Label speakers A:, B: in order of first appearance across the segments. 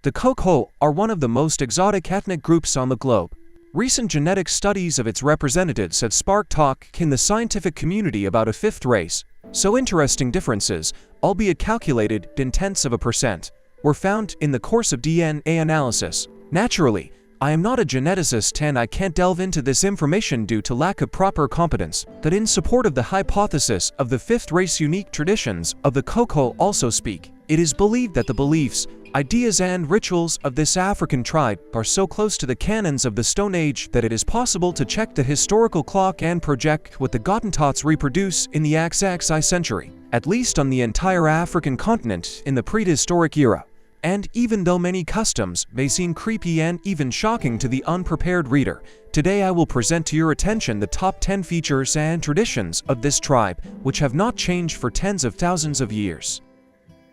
A: The Khoekhoe are one of the most exotic ethnic groups on the globe. Recent genetic studies of its representatives have sparked talk in the scientific community about a fifth race. So interesting differences, albeit calculated in tenths of a percent, were found in the course of DNA analysis. Naturally, I am not a geneticist and I can't delve into this information due to lack of proper competence, but in support of the hypothesis of the fifth race, unique traditions of the Khoekhoe also speak. It is believed that the beliefs, ideas and rituals of this African tribe are so close to the canons of the Stone Age that it is possible to check the historical clock and project what the Hottentots reproduce in the XXI century, at least on the entire African continent in the prehistoric era. And even though many customs may seem creepy and even shocking to the unprepared reader, today I will present to your attention the top 10 features and traditions of this tribe, which have not changed for tens of thousands of years.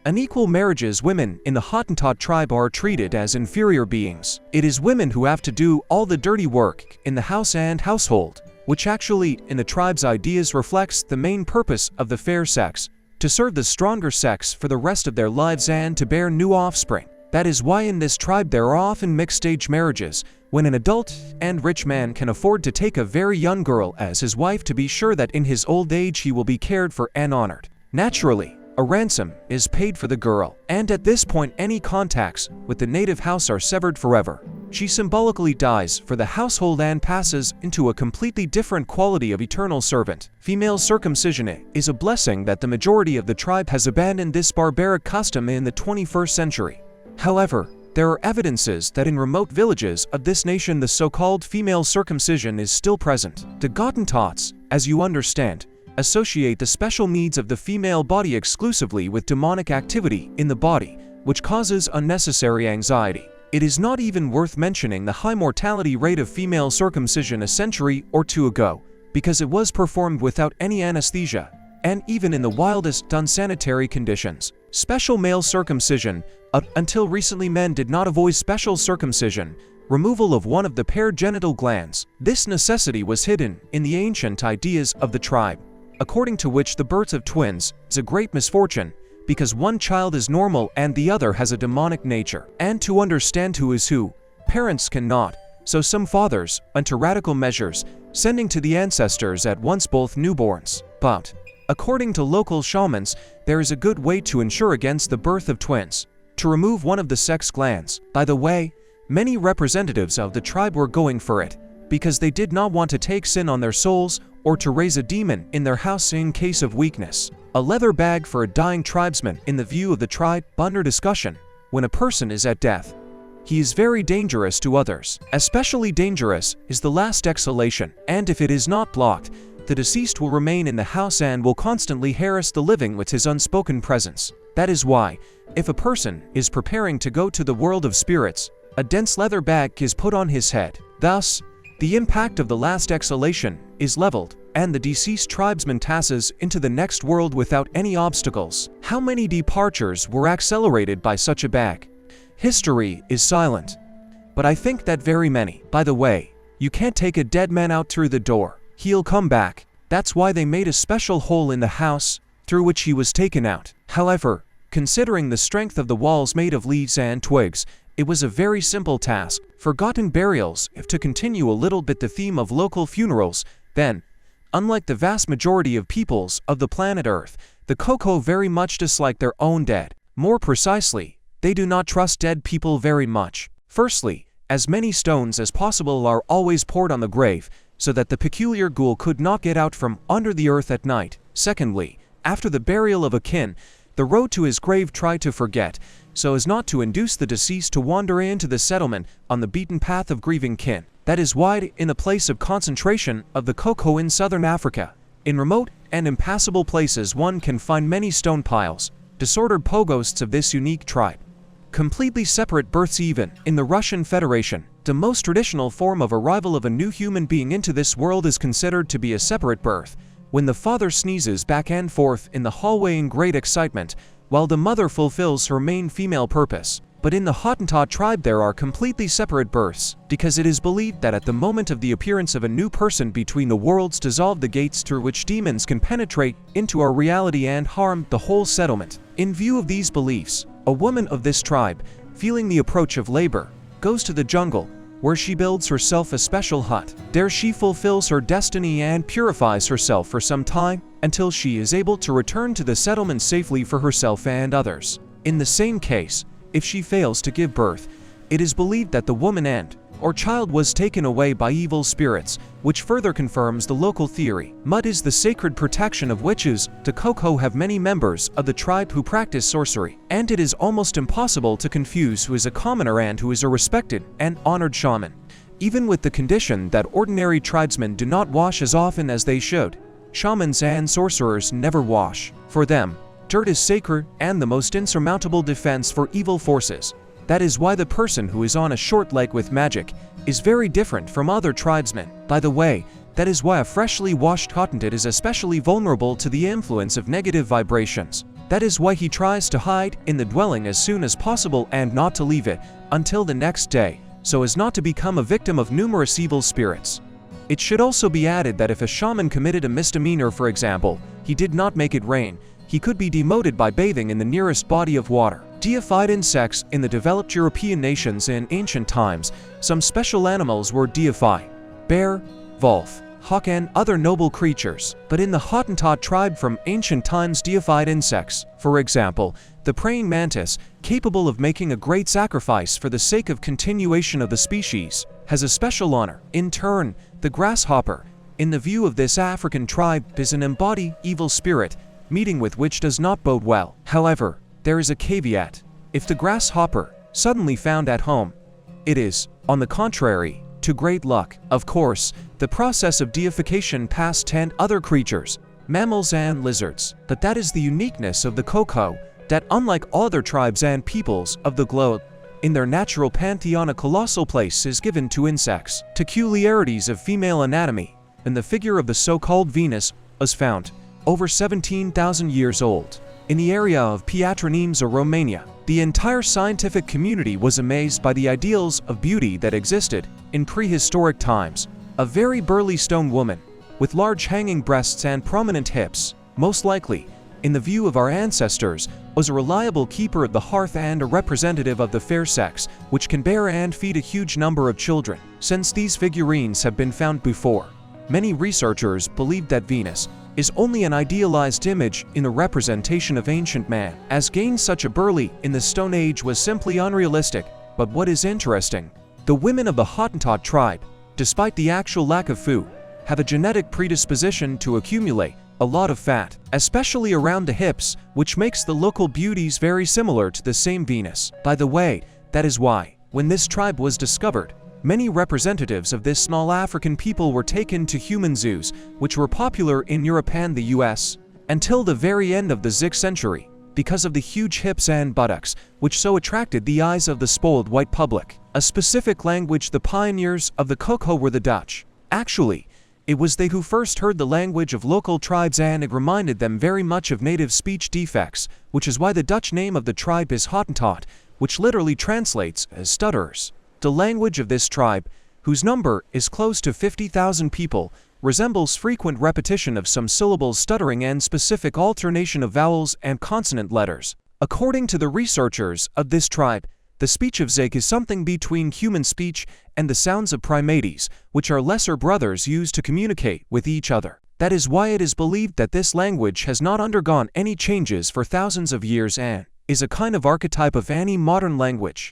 A: Unequal marriages. Women in the Hottentot tribe are treated as inferior beings. It is women who have to do all the dirty work in the house and household, which actually, in the tribe's ideas, reflects the main purpose of the fair sex, to serve the stronger sex for the rest of their lives and to bear new offspring. That is why in this tribe there are often mixed-age marriages, when an adult and rich man can afford to take a very young girl as his wife to be sure that in his old age he will be cared for and honored. Naturally, a ransom is paid for the girl, and at this point any contacts with the native house are severed forever. She symbolically dies for the household and passes into a completely different quality of eternal servant. Female circumcision is a blessing that the majority of the tribe has abandoned this barbaric custom in the 21st century. However, there are evidences that in remote villages of this nation the so-called female circumcision is still present. The Hottentots, as you understand, associate the special needs of the female body exclusively with demonic activity in the body, which causes unnecessary anxiety. It is not even worth mentioning the high mortality rate of female circumcision a century or two ago, because it was performed without any anesthesia, and even in the wildest unsanitary conditions. Special male circumcision. Until recently, men did not avoid special circumcision, removal of one of the paired genital glands. This necessity was hidden in the ancient ideas of the tribe, according to which the birth of twins is a great misfortune, because one child is normal and the other has a demonic nature. And to understand who is who, parents cannot, so some fathers went to radical measures, sending to the ancestors at once both newborns. But, according to local shamans, there is a good way to ensure against the birth of twins: to remove one of the sex glands. By the way, many representatives of the tribe were going for it, because they did not want to take sin on their souls or to raise a demon in their house in case of weakness. A leather bag for a dying tribesman. In the view of the tribe, under discussion, when a person is at death, he is very dangerous to others. Especially dangerous is the last exhalation, and if it is not blocked, the deceased will remain in the house and will constantly harass the living with his unspoken presence. That is why, if a person is preparing to go to the world of spirits, a dense leather bag is put on his head. Thus, the impact of the last exhalation is leveled, and the deceased tribesman passes into the next world without any obstacles. How many departures were accelerated by such a bag? History is silent, but I think that very many. By the way, you can't take a dead man out through the door. He'll come back. That's why they made a special hole in the house through which he was taken out. However, considering the strength of the walls made of leaves and twigs, it was a very simple task. Forgotten burials. If to continue a little bit the theme of local funerals, then, unlike the vast majority of peoples of the planet Earth, the Khoekhoe very much dislike their own dead. More precisely, they do not trust dead people very much. Firstly, as many stones as possible are always poured on the grave, so that the peculiar ghoul could not get out from under the earth at night. Secondly, after the burial of a kin, the road to his grave try to forget, so as not to induce the deceased to wander into the settlement on the beaten path of grieving kin. That is why, in the place of concentration of the Khoekhoe in southern Africa, in remote and impassable places one can find many stone piles, disordered pogosts of this unique tribe. Completely separate births. Even in the Russian Federation, the most traditional form of arrival of a new human being into this world is considered to be a separate birth, when the father sneezes back and forth in the hallway in great excitement, while the mother fulfills her main female purpose. But in the Hottentot tribe there are completely separate births, because it is believed that at the moment of the appearance of a new person between the worlds dissolve the gates through which demons can penetrate into our reality and harm the whole settlement. In view of these beliefs, a woman of this tribe feeling the approach of labor, goes to the jungle, where she builds herself a special hut. There she fulfills her destiny and purifies herself for some time, until she is able to return to the settlement safely for herself and others. In the same case, if she fails to give birth, it is believed that the woman or child was taken away by evil spirits, which further confirms the local theory. Mud is the sacred protection of witches. The Khoekhoe have many members of the tribe who practice sorcery, and it is almost impossible to confuse who is a commoner and who is a respected and honored shaman. Even with the condition that ordinary tribesmen do not wash as often as they should, shamans and sorcerers never wash. For them, dirt is sacred and the most insurmountable defense for evil forces. That is why the person who is on a short leg with magic is very different from other tribesmen. By the way, that is why a freshly washed Hottentot is especially vulnerable to the influence of negative vibrations. That is why he tries to hide in the dwelling as soon as possible and not to leave it until the next day, so as not to become a victim of numerous evil spirits. It should also be added that if a shaman committed a misdemeanor, for example, he did not make it rain, he could be demoted by bathing in the nearest body of water. Deified insects. In the developed European nations in ancient times, some special animals were deified: bear, wolf, hawk and other noble creatures. But in the Hottentot tribe from ancient times, deified insects, for example, the praying mantis, capable of making a great sacrifice for the sake of continuation of the species, has a special honor. In turn, the grasshopper, in the view of this African tribe, is an embodied evil spirit, meeting with which does not bode well. However, there is a caveat. If the grasshopper suddenly found at home, it is, on the contrary, to great luck. Of course, the process of deification past 10 other creatures, mammals and lizards. But that is the uniqueness of the Khoekhoe, that unlike other tribes and peoples of the globe, in their natural pantheon a colossal place is given to insects. Peculiarities of female anatomy. In the figure of the so-called Venus was found, over 17,000 years old, in the area of Pietranimes or Romania. The entire scientific community was amazed by the ideals of beauty that existed in prehistoric times. A very burly stone woman, with large hanging breasts and prominent hips, most likely, in the view of our ancestors, was a reliable keeper of the hearth and a representative of the fair sex, which can bear and feed a huge number of children. Since these figurines have been found before, many researchers believe that Venus is only an idealized image in the representation of ancient man, as gain such a burly in the Stone Age was simply unrealistic. But what is interesting, the women of the Hottentot tribe, despite the actual lack of food, have a genetic predisposition to accumulate a lot of fat, especially around the hips, which makes the local beauties very similar to the same Venus. By the way, that is why, when this tribe was discovered, many representatives of this small African people were taken to human zoos, which were popular in Europe and the US, until the very end of the 6th century, because of the huge hips and buttocks, which so attracted the eyes of the spoiled white public. A specific language. The pioneers of the Khoekhoe were the Dutch. Actually, it was they who first heard the language of local tribes, and it reminded them very much of native speech defects, which is why the Dutch name of the tribe is Hottentot, which literally translates as stutterers. The language of this tribe, whose number is close to 50,000 people, resembles frequent repetition of some syllables, stuttering, and specific alternation of vowels and consonant letters. According to the researchers of this tribe, the speech of Zig is something between human speech and the sounds of primates, which are lesser brothers used to communicate with each other. That is why it is believed that this language has not undergone any changes for thousands of years and is a kind of archetype of any modern language.